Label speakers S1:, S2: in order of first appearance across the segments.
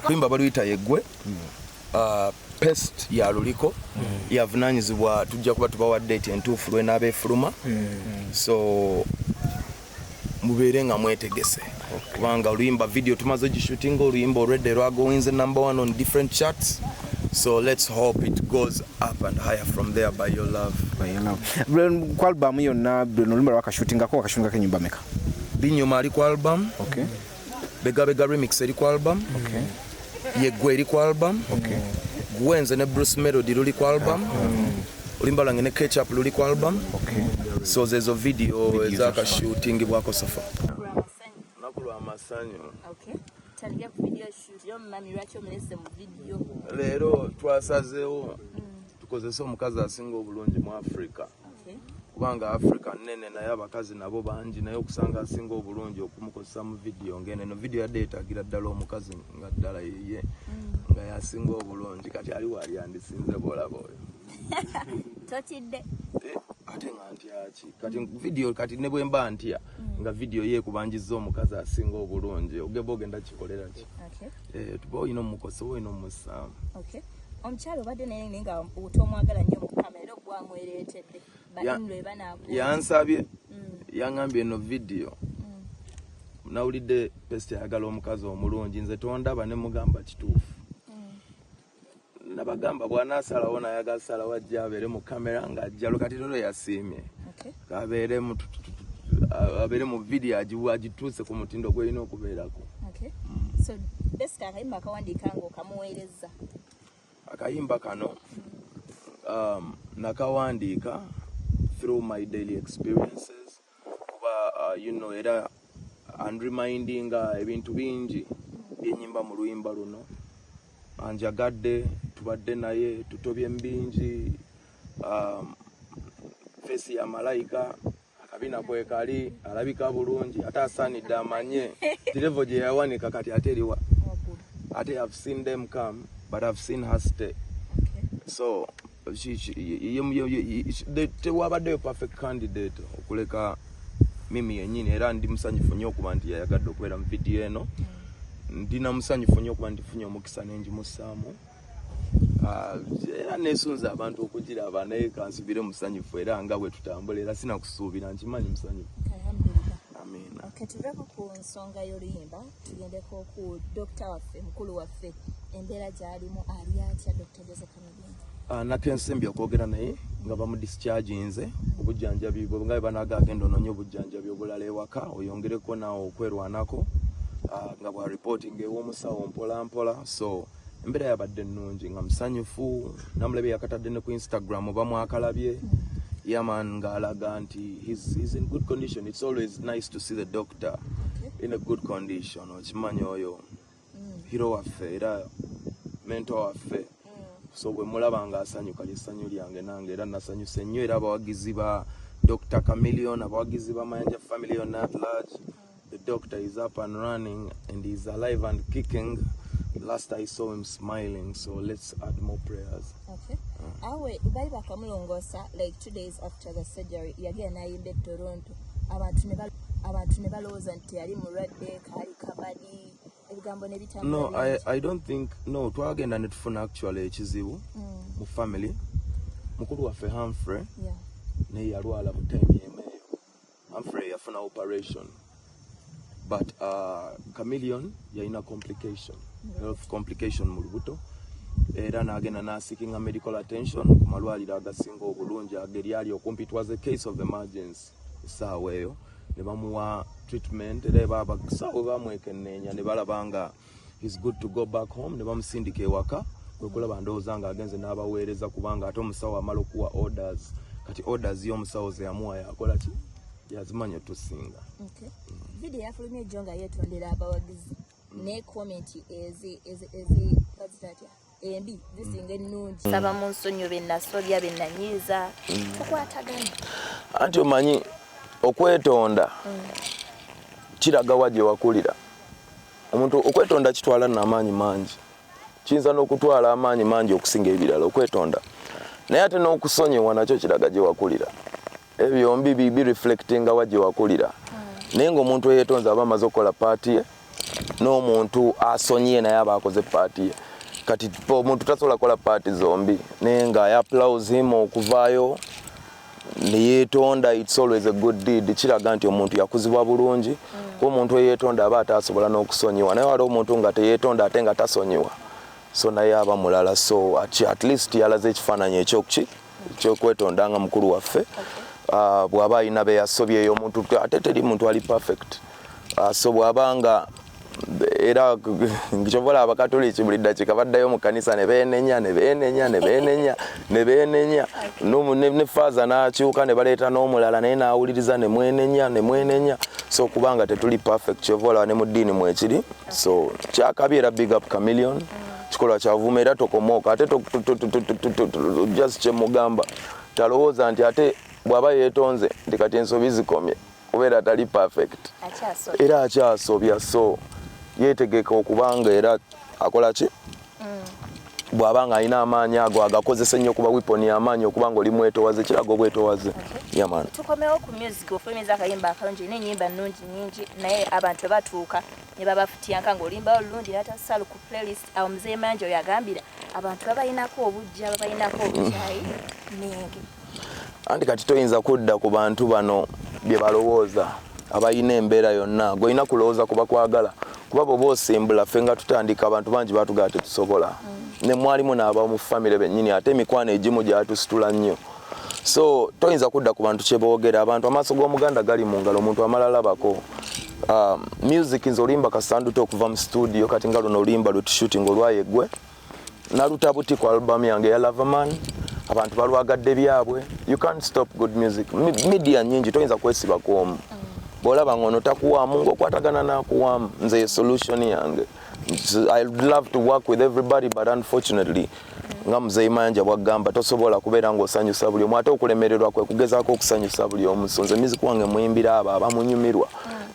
S1: Kuimba baluyita yeggwe. Pest ya luliko yavunanyizibwa tujja kuba tubawa date entuufu lw'enaaba efuluma. So mubeere nga mwetegese kubanga oluyimba video tumaze gishootinga oluyimba already lwagowinze #1 on different charts. So let's hope it goes up and higher from there by your love.
S2: Kwa album yonna oluyimba lwakashootingako wakashootingako ennyimba meka?
S1: Binyuma ali ku album.
S2: Okay.
S1: Bega Bega remix eri ku album.
S2: Okay.
S1: Yeggwe eri ku album.
S2: Okay.
S1: Gwenze ne Bruce Melody luli ku album. Oluyimba lwange ne Ketchup luli ku album.
S2: Okay.
S1: So zezo video ezaka shooting bwako sofa. Nakulwa amasanyo.
S3: Okay. Taliya ku video shoot yo mami lwaki omelese mu video.
S1: Leero twasazeewo tukozesa omukazi asinga obulungi mu Africa.
S3: Okay.
S1: Kubanga Africa nene naye abakazi nabo bangi naye okusanga asinga obulungi okumukozesa mu video ngene no video yadde etagira ddala omukazi nga ddala yeye nga yasinga obulungi kati ali wali andisinze bolabo oyo.
S3: Totidde.
S1: Ate nga ntyaki kati video kati ne bwe mba ntya nga video ye kubanjiza omukazi asinga obulungi ogeba ogenda kikolera ki.
S3: Okay.
S1: Tuba oyina omukoso oyina omusaamu.
S3: Okay. Omukyalo obadde naye nga otomwagala nnyo mu kamera ogwamwereetedde.
S1: Yansabye yaŋŋambye eno video nawulidde Pest ayagala omukazi omulungi nze tondaba ne mugamba kituufu. Nabagamba bw'anaasalawo n'ayagala salawo ajja abeere mu kamera ng'ajja kati lolo yasiimye. Abeere mu video agituuse ku mutindo gw'erina okubeerako.
S3: So Pest akayimba akawandiika ng'okamuweereza.
S1: Akayimba kano nakawandiika through my daily experiences kuba era and reminding ebintu bingi byenyimba mu luyimba luno anjagadde tubadde naye tutobye mbingi fesi ya malayika akabina kwekali alabika bulungi ate asaanidde amanye direvo gye yawanika kati ate eriwa ate I've seen them come but I've seen her stay. So tewabaddeyo perfect candidate okuleka mimi yennyini era ndi musanyufu nnyo okuba nti yayagadde okubeera mu video eno. Ndina musanyufu nnyo okuba ntifunye omukisa nengimusaamu. Era nesunza abantu okugiraba naye kansibire musanyufu era nga bwe tutambula era sina kusuubira nkimanyi musanyufu. Amina.
S3: Okay, tuveeko ku nsonga y'oluyimba tugendeko ku Dr. waffe mukulu waffe embeera gy'alimu ali atya Dr. Joseph Chameleone.
S1: Nakensembi okwogera naye nga bamudischarginze obujjanjabi bwe nga banaga agenda ononye obujjanjabi obulala ewaka oyongereko nawo okwerwanako nga bwa reporting ew'omusawo mpola mpola. So embeera yabadde ennungi nga musanyufu namulabye yakatadde ne ku Instagram oba mwakalabye yaman ng'alaga nti he's in good condition. It's always nice to see the doctor in a good condition. Okimanyi oyo hero waffe era mentor waffe. So bwe mulaba nga asanyuka lyessanyu lyange nange era nasanyuse nnyo era abawagizi ba Dr. Chameleone abawagizi ba Mayanja family on at large. The doctor is up and running and he's alive and kicking. Last I saw him smiling, so let's add more prayers.
S3: Okay. Awe bali bakamulongosa like 2 days after the surgery yagenda nayimbe Toronto abantu ne balowooza nti yali mulwadde kaali kabadi.
S1: No, I don't think no twagenda ne tufuna actually ekizibu mu family mukulu waffe Humphrey naye yalwala mu time yemeeyo. Humphrey yafuna operation but Chameleone yalina health complication mu lubuto era n'agenda n'asikinga medical attention ku malwaliro agasinga obulungi ageri ali okumpi. It was a case of emergency essaawa eyo ne bamuwa treatment era babasawo bamwekenneenya ne balaba nga he's good to go back home ne bamusindika ewaka kwekulaba ndowooza nga agenze n'abaweereza kubanga ate omusawo amala okuwa orders kati orders y'omusawo ze yamuwa yakola ki yazimanya tusinga.
S3: Video yafulumya ejjo nga yeetondera abawagizi ne comment ezi embi zisinga ennungi. Saba mu nsonyo bennasobya bennanyiiza tukwatagana
S1: anti omanyi okwetonda kiraga wa gye wakulira. Omuntu okwetonda kitwala n'amaanyi mangi, kiyinza n'okutwala amaanyi mangi okusinga ebirala okwetonda, naye ate n'okusonyiwa nakyo kiraga gye wakulira. Ebyo mbi reflectinga wa gye wakulira. Naye ng'omuntu eyeetonze aba amaze okukola paati ye n'omuntu asonye naye aba akoze party ye kati omuntu tasobola kola party zombi naye nga applause him okuvaayo neyeetonda. It's always a good deed. Kiraga nti omuntu yakuzibwa bulungi ko omuntu eyeetonda aba atasobola n'okusonyiwa naye waliwo omuntu nga teyeetonda ate nga tasonyiwa so naye aba mulala so at least yalaze ekifaananyi ekyokwetonda nga mukulu waffe bw'aba alina be yasobyeyo omuntu ate teri muntu ali perfect so bw'abanga era nkichobola abakatoliki buli ddakiika baddayo mu kanisa ne beenenya ne faaza n'akyuka ne baleeta n'omulala naye n'awuliriza ne mwenenya so kubanga tetuli perfect kyovola ne mu ddiini mwekiri so kyakabi era big up Chameleone kikolwa kyavuma era tokomooka ate just kyemugamba talowooza nti ate bw'aba yeetonze nti kati ensobi zikomye kubeera tali perfect era akyasobya so yeetegeka okubanga era akola ki bw'abanga alina amaanyi ago agakozesa ennyo okuba wiponi y'amaanyi okubanga oli mwetowaze kiraga obwetowaze yamaani
S3: tukomewo ku music ofulumiriza akayimba akalungi n'ennyimba nnungi nnyingi naye abantu batuuka ne babafutyanka ng'olimbawo lulungi n'atasalu ku playlist awo muzeeyi Manje oyo agambira abantu babayinako obujja babayinako obukyayi nenge
S1: anti kati toyinza kudda ku bantu bano bye balowooza abayina embeera yonna gwolina kulowooza kuba kwagala kuba bw'oba osimbula ffe nga tutandika abantu bangi batugaa tetusobola ne mwalimu n'aba mu famire bennyini ate emikwano egimu gyatusitula nnyo so toyinza kudda ku bantu kyeboogera abantu amaaso g'omuganda gali mu ngalo omuntu amala alabako music nze olimba kasanduta okuva mu studio kati nga luno olimba lutushooting olwayeggwe nalutabuti ku album yange ya Loverman abantu balwagadde byabwe you can't stop good music media nyingi toyinza kwesiba kwomu bolaba ngono takuwamu ng'okwatagana nakuwamu nze ye solution yange I would love to work with everybody but unfortunately nga muzeeyi Manje bwagamba tosobola kubeera ng'osanyusa buli omu ate okulemererwa kwe kugezaako okusanyusa buli omu so nze music wange muyimbira abo abamunyumirwa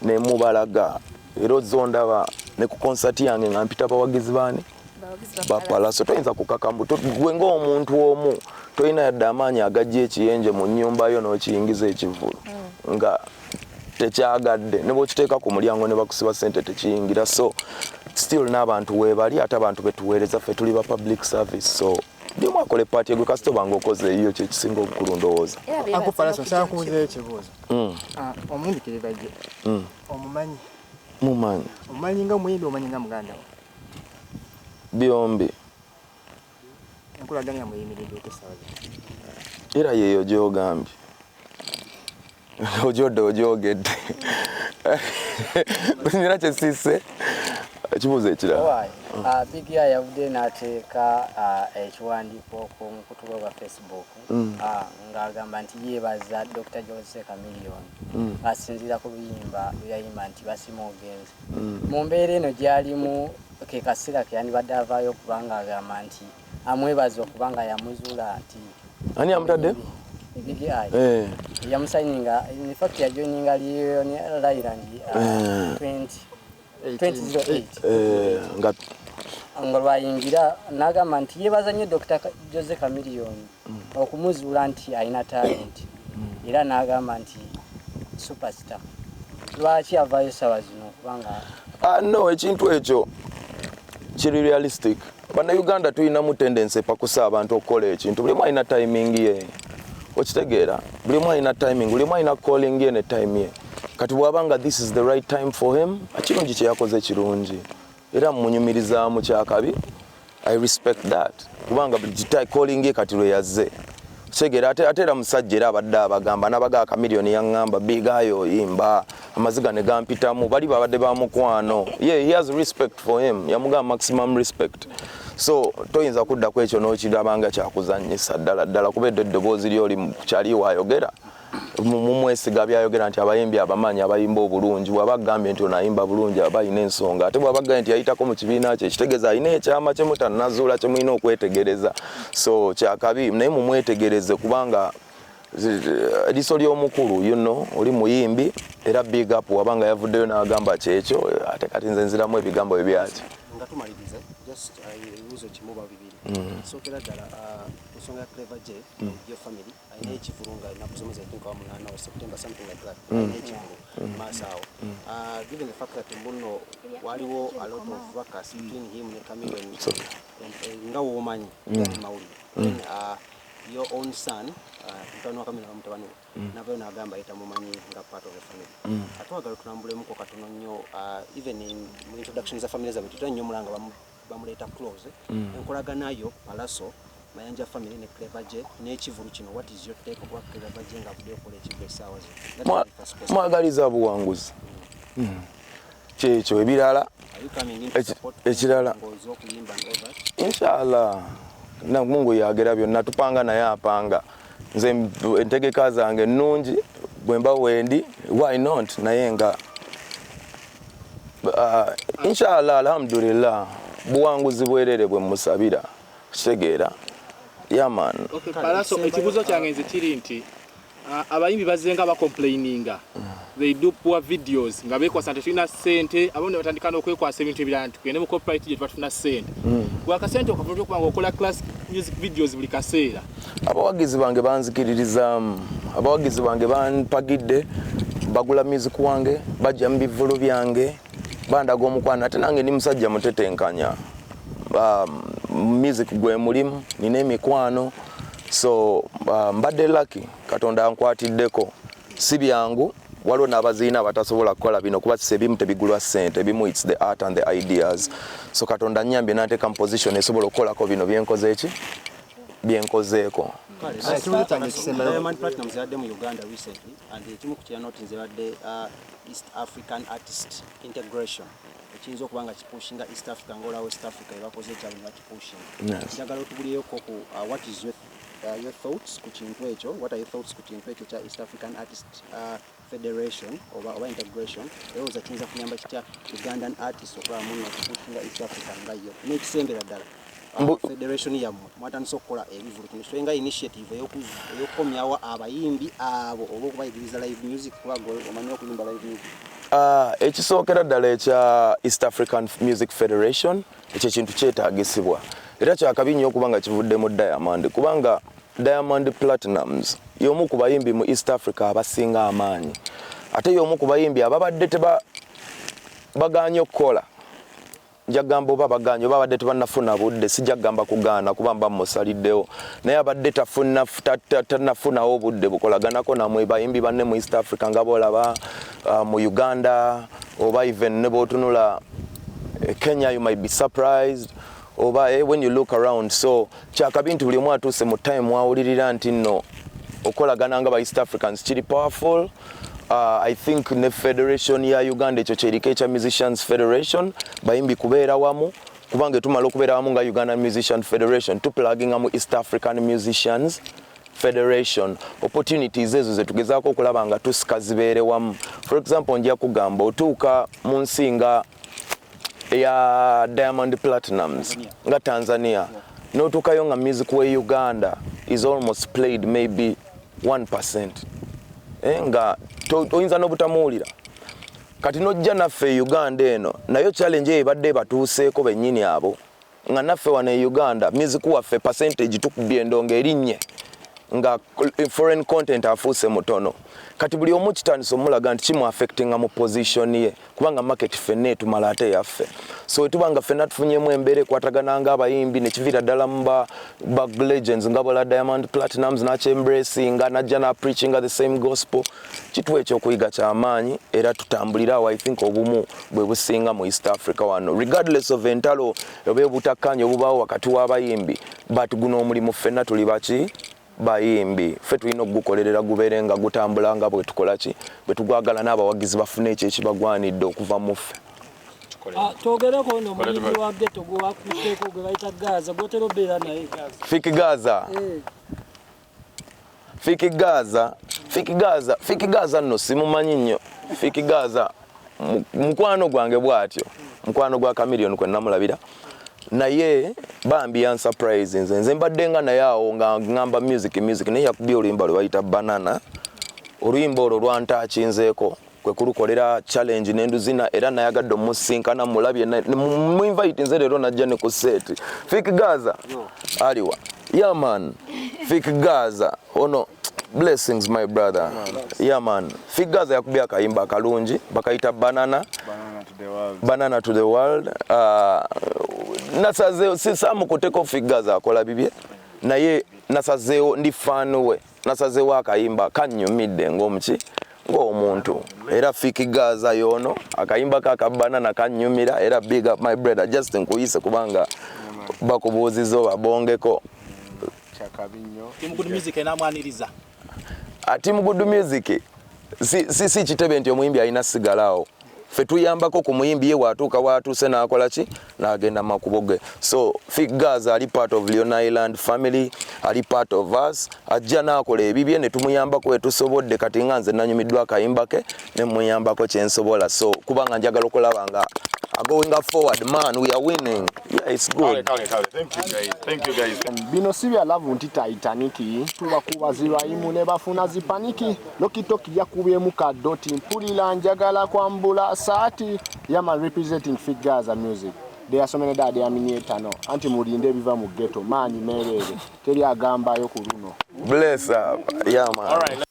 S1: ne mubalaga era ozondaba ne ku concert yange nga mpita abawagizi baani ba Pallaso toyinza kukakambu gwe ng'omuntu omu toyina yadde amaanyi agajja ekiyenje mu nnyumba yo n'okiyingiza ekivulu nga tekyagadde ne bw'okiteeka ku mulyango ne bakusiba ssente tekiyingira so still n'abantu weebali ate abantu betuweereza ffe tuli ba public service so ndimu akole party gwe kasito banga okoze eyo kyekisinga obukulu ndowooza
S4: Uncle Pallaso nsaba kubuulira ekibuuzo omundikiriza gye omumanyi nga muyimbi omanyi nga muganda wo
S1: byombi
S4: enkulaganya muyimiridde otesawaza
S1: era yeeyo gy'ogambye ogyogedde nira kyesiise ekibuuzo ekirala
S5: Big Eye yavudde n'ateeka ekiwandiiko ku mukutu gwa Facebook ng'agamba nti yeebaza Dr. Jose Chameleone asinziira ku luyimba luyayimba nti basima ogenzi mu mbeera eno gy'alimu ke kaseera ke yandibadde avaayo okubanga agamba nti amwebaza okubanga yamuzuula nti
S1: ani amutadde
S5: Big Eye yamusayininga in fact yajoininga Leon Island 2008 nga lwayingira n'agamba nti yeebaza nnyo Dr. Jose Chameleone okumuzuula nti alina talent era n'agamba nti superstar lwaki avaayo sawa zino okubanga
S1: no ekintu ekyo kiri realistic bannayuganda tulinamu tendensi epakusa abantu okukola ekintu buli omu alina timing ye okitegeera buli omu alina timing buli omu alina calling ye ne time ye kati bw'abanga this is the right time for him ekirungi kye yakoze kirungi era mmunyumirizaamu kyakabi I respect that kubanga calling ye kati lwe yazze kitegeera ate era musajja era abadde abagamba n'abagaa Chameleone yaŋŋamba Big Eye oyimba amaziga ne gampitamu bali babadde ba mukwano he has respect for him yamugamba maximum respect so toyinza kudda ku ekyo n'okirabanga kyakuzannyisa ddala kuba eddoboozi lyoli kyaliwo ayogera mumwesiga byayogera nti abayimbi abamanyi abayimba obulungi bw'aba agambye nti onayimba bulungi aba alina ensonga ate bw'aba agambye nti yayitako mu kibiina kye ekitegeeza alina ekyama kye mutannazuula kye mulina okwetegereza so kyakabi naye mumwetegereze kubanga Ediso ly'omukulu oli muyimbi era big up wabanga yavuddeyo n'agamba kyekyo ate kati nze nziramu ebigambo ebyaki
S6: nga tumaliriza just ebibuuzo kimu oba bibiri sookera ddala nsonga ya Clever J yo family ayina ekivulu nga alina kusomesa ekinka wa 8 wa September something like that ayina ekivulu maaso awo given the fact that mbuno waliwo a lot of workers between him ne Chameleone nga woomanyi yali mawulire your own son mutano Chameleone mutabani nabo nagamba ayita mumanyi nga part of the family atwagala tulambulemuko katono nnyo even in introduction za family zabe tutannyo mulanga bamuleta close enkolagana yo Pallaso Mayanja family ne Clever J n'ekivulu kino what is your take of Clever J nga budde okola ekivulu esaawa ze
S1: mwagaliza buwanguzi kyekyo ebirala ekirala inshallah na Mungu yagera byonna tupanga naye apanga nze entegeka zange nnungi bwemba wendi why not naye nga inshallah alhamdulillah buwanguzi bwerere bwe musabira kitegeera yaman
S2: okay Pallaso ekibuzo kyange nze kiri nti abayimbi bazenga ba complaininga they do poor videos nga bekwasa tuna sente abone batandika n'okwekwasa ebintu ebirala tugende mu copyright gye batuna sente kwa kasente okavulira kubanga okola class music videos buli kaseera
S1: abawagizi bange banzikiririzamu abawagizi bange banpagidde bagula music wange bajja mu bivulu byange bandaga omukwana ate nange ndi musajja mutetenkanya music gwe mulimu nina emikwano so mbadde lucky katonda ankwatiddeko si byangu waliwo n'abaziina batasobola kukola bino kuba ebimu tebigulwa ssente ebimu it's the art and the ideas so katonda nnyambye n'ateeka mu position esobola okukolako bino byenkozeeko
S6: Diamond Platinum ziyadde mu Uganda recently and ekimu ku kyanotinze badde East African Artist Integration ekiyinza okuba nga kipushinga East Africa ngaolawo West Africa ebakoze ekyalo nga kipushinga njagala otubuliyeko ku what is your thoughts ku kintu ekyo what are your thoughts ku kintu ekyo kya East African Artist Federation oba integration eroza kiyinza kuyamba kitya Ugandan artists okuba muno kipushinga East Africa ngayo n'ekisembera ddala federation ya mwatandise okukola ebivulu kino so nga initiative eyokomyawo abayimbi abo oba okubayigiriza live music kubago omanyi okuyimba live music
S1: ekisookera ddala ekya East African Music Federation ekyo kintu kyetaagisibwa era kyakabi nnyo okuba nga kivudde mu Diamond kubanga Diamond Platinums y'omu ku bayimbi mu East Africa abasinga amaanyi ate y'omu ku bayimbi ababadde baganye okukola njagamba oba baganye oba badde tebannafuna budde sijagamba kugaana kuba mba musaliddewo naye abadde tannafunawo obudde bukolaganako namwe bayimbi banne mu East Africa nga boolaba mu Uganda oba even ne bootunula Kenya you might be surprised oba when you look around so kyakabi nti buli omu atuuse mu time wawulirira nti nno okolagana nga ba East Africans kiri powerful I think ne federation ya Uganda ekyo kyeriko ekya Musicians Federation bayimbi kubeera wamu kubanga tumala okubeera wamu nga Uganda Musician Federation tupluginga mu East African Musicians Federation opportunities ezo zetugezaako okulaba nga tusika zibeere wamu for example njja kugamba otuuka mu nsi nga eya Diamond Platinums nga Tanzania n'otuukayo nga music we Uganda is almost played maybe 1% nga oyinza n'obutamuwulira kati nojja naffe Uganda eno nayo challenge ebadde batuuseeko bennyini abo nga naffe wano e Uganda music waffe percentage tukubye endongo erinnye nga foreign content afuuse mutono kati buli omu kitandisa omulaga nti kimu affectinga mu position ye kubanga market fenne tumala ate yaffe so etubanga fenna tufunyemu embeera ekwatagana nga abayimbi nekiviira ddala mu ba legends nga bola Diamond Platinums nakyembracinga najja na preachinga the same gospel kituwa ekyokuyiga kyamaanyi era tutambulira awo I think obumu bwe businga mu East Africa wano regardless of entalo oba obutakkanya obubaawo wakati w'abayimbi but guno omulimu fenna tuli baki bayimbi ffe tulina okugukolerera gubeere nga gutambula nga bwe tukola ki bwe tugwagala n'abawagizi bafune ekyo ekibagwanidde okuva mu ffe
S7: twogereko no muyimbi wa ghetto gwe wakuteeko gwe bayita Gaza gwotera obeera naye
S1: Fiki Gaza nno simumanyi nnyo Fiki Gaza mukwano gwange bw'atyo mukwano gwa Chameleone kwe namulabira naye bambi ya surprise nze mbadde nga naye awo nga ngamba music naye yakubye oluyimba lwe bayita Banana. Oluyimba olwo lwantaakinzeeko kwe kulukolera challenge n'enduzina era nayagadde omusinkana mulabye mu invite nze leero najja ne ku set. Fik Gaza aliwa yeah man Fik Gaza ono blessings my brother yeah man Fik Gaza yakubye akayimba akalungi bakayita Banana to the world nasazeo sisamu kuteko Fik Gaza akola bibye naye nasazeo ndi fan we nasazeo akayimba kanyumidde ng'omuki ng'omuntu era Fik Gaza yono akayimba ka Banana kanyumira era big up my brother just nkuyise kubanga bakubuuzizo babongeko
S2: chakabinyo Team Good Music enamwaniriza
S1: Team Good Music si kitebe nti omuyimbi alina sigalao fe tuyambako ku muyimbi ye watuuka watuuse n'akola ki n'agenda makubo ge. So Fik Gaza ali part of Leon Island family, ali part of us, ajja n'akola ebibye ne tumuyambako we tusobodde kati nga nze nanyumiddwa akayimba ke ne muyambako kye nsobola. So kubanga njagala okulaba nga going forward man we are winning. Yeah, it's good.
S8: Thank you guys.
S4: Bino si bya love nti Titanic tubakubazirwa imu ne bafuna zipaniki lokitoki yakubye mu kadoti mpulira njagala kwambula saati yama representing Fik Gaza music. They are so many that they are minietano anti mulinde biva mu ghetto mani merere teri agamba yo ku luno.
S1: Bless up. Yeah man. All right.